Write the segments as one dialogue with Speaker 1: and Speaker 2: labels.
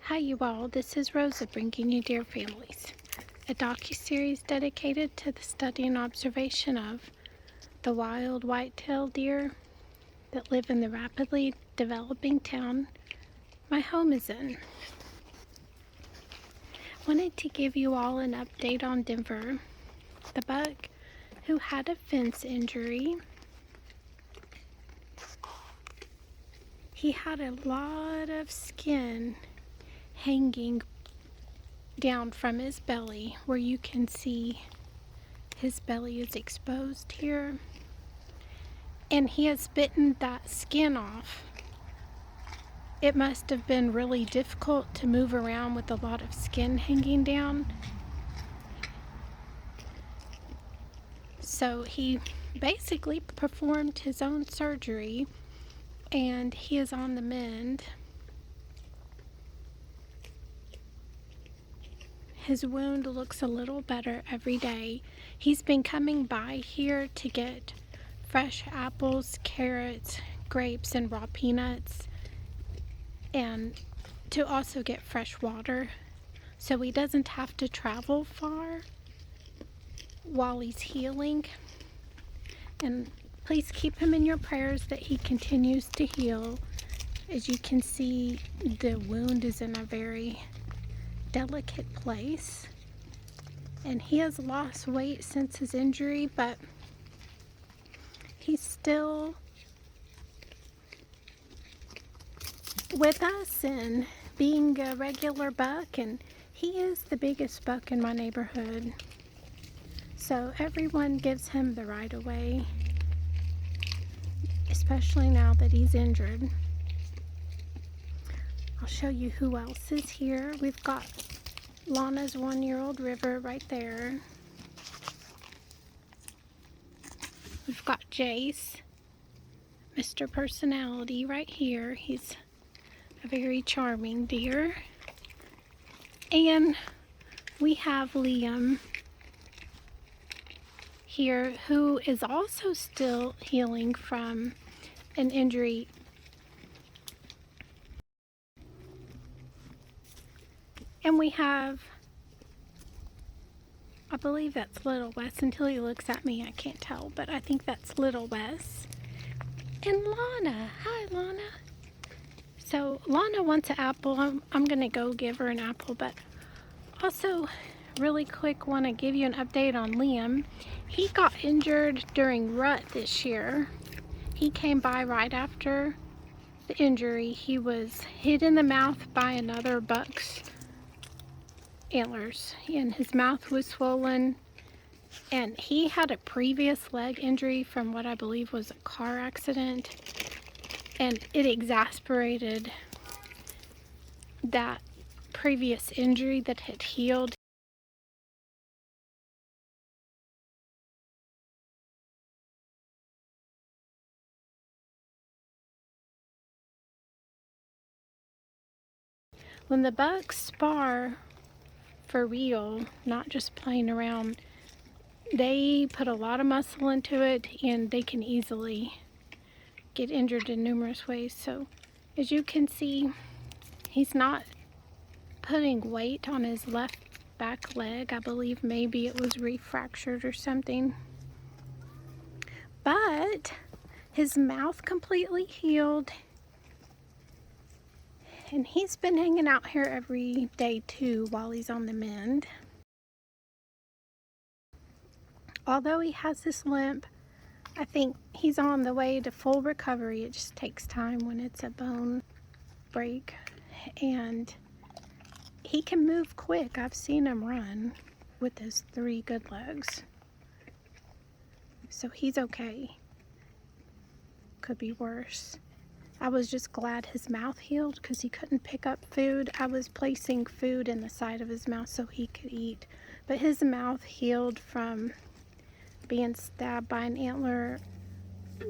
Speaker 1: Hi you all, this is Rosa bringing you Deer Families, a docuseries dedicated to the study and observation of the wild white-tailed deer that live in the rapidly developing town my home is in. Wanted to give you all an update on Denver, the buck who had a fence injury. He had a lot of skin hanging down from his belly, where you can see his belly is exposed here, and he has bitten that skin off. It must have been really difficult to move around with a lot of skin hanging down. So he basically performed his own surgery, and he is on the mend. His wound looks a little better every day. He's been coming by here to get fresh apples, carrots, grapes, and raw peanuts, and to also get fresh water, so he doesn't have to travel far while he's healing. And please keep him in your prayers that he continues to heal. As you can see, the wound is in a very delicate place, and he has lost weight since his injury, but he's still with us and being a regular buck, and he is the biggest buck in my neighborhood, so everyone gives him the right of way, especially now that he's injured. I'll show you who else is here. We've got Lana's 1-year-old River right there. We've got Jace, Mr. Personality, right here. He's a very charming deer. And we have Liam here, who is also still healing from an injury. And we have, I believe that's Little Wes. Until he looks at me, I can't tell, but I think that's Little Wes. And Lana. Hi, Lana. So Lana wants an apple. I'm going to go give her an apple, but also really quick want to give you an update on Liam. He got injured during rut this year. He came by right after the injury. He was hit in the mouth by another buck's antlers, and his mouth was swollen, and he had a previous leg injury from what I believe was a car accident, and it exasperated that previous injury that had healed. When the bucks spar for real, not just playing around, they put a lot of muscle into it, and they can easily get injured in numerous ways. So as you can see, he's not putting weight on his left back leg. I believe maybe it was refractured or something, but his mouth completely healed, and he's been hanging out here every day too while he's on the mend. Although he has this limp, I think he's on the way to full recovery. It just takes time when it's a bone break, and he can move quick. I've seen him run with his 3 good legs, so he's okay. Could be worse. I was just glad his mouth healed because he couldn't pick up food. I was placing food in the side of his mouth so he could eat, but his mouth healed from being stabbed by an antler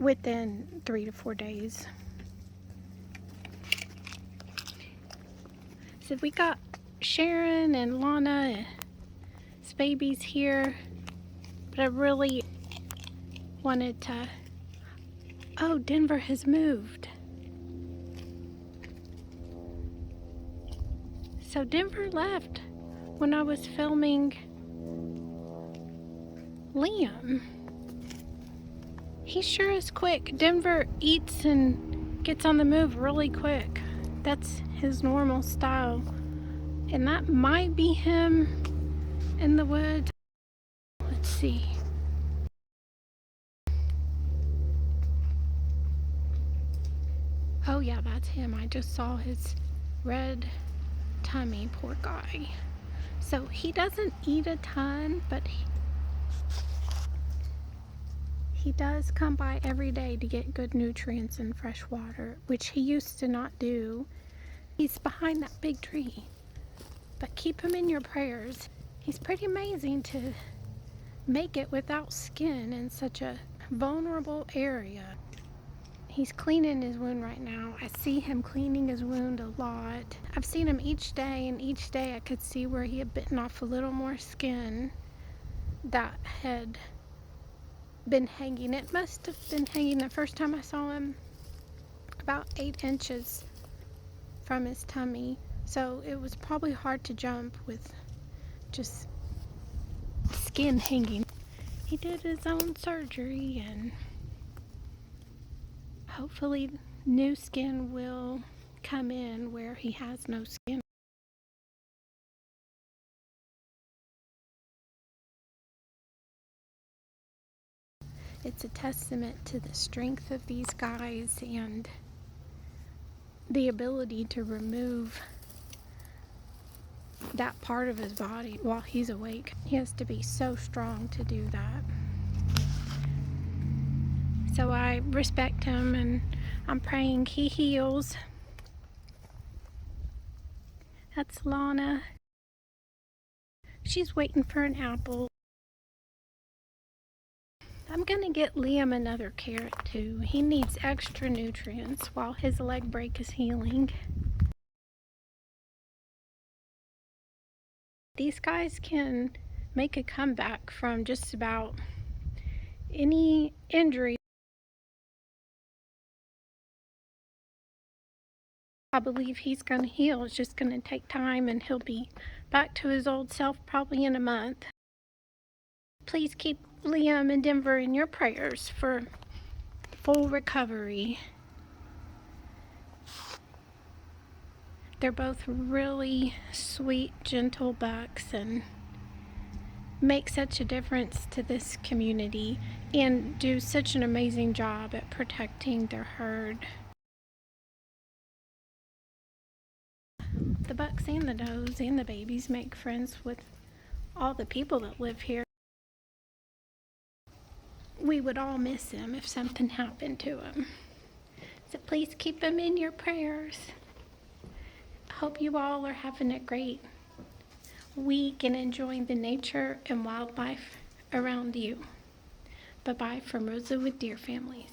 Speaker 1: within 3 to 4 days. So we got Sharon and Lana, his babies here, but I really wanted to, oh, Denver has moved. So Denver left when I was filming Liam. He sure is quick. Denver eats and gets on the move really quick. That's his normal style. And that might be him in the woods. Let's see. Oh yeah, that's him. I just saw his red tummy, poor guy. So he doesn't eat a ton, but he does come by every day to get good nutrients and fresh water, which he used to not do. He's behind that big tree, but keep him in your prayers. He's pretty amazing to make it without skin in such a vulnerable area. He's cleaning his wound right now. I see him cleaning his wound a lot. I've seen him each day, and each day I could see where he had bitten off a little more skin that had been hanging. It must have been hanging the first time I saw him about 8 inches from his tummy. So it was probably hard to jump with just skin hanging. He did his own surgery, and hopefully new skin will come in where he has no skin. It's a testament to the strength of these guys and the ability to remove that part of his body while he's awake. He has to be so strong to do that. So I respect him, and I'm praying he heals. That's Lana. She's waiting for an apple. I'm gonna get Liam another carrot too. He needs extra nutrients while his leg break is healing. These guys can make a comeback from just about any injury. I believe he's gonna heal. It's just gonna take time, and he'll be back to his old self probably in a month. Please keep Liam and Denver in your prayers for full recovery. They're both really sweet, gentle bucks and make such a difference to this community and do such an amazing job at protecting their herd. The bucks and the does and the babies make friends with all the people that live here. We would all miss him if something happened to him. So please keep him in your prayers. Hope you all are having a great week and enjoying the nature and wildlife around you. Bye-bye from Rosa with Deer Families.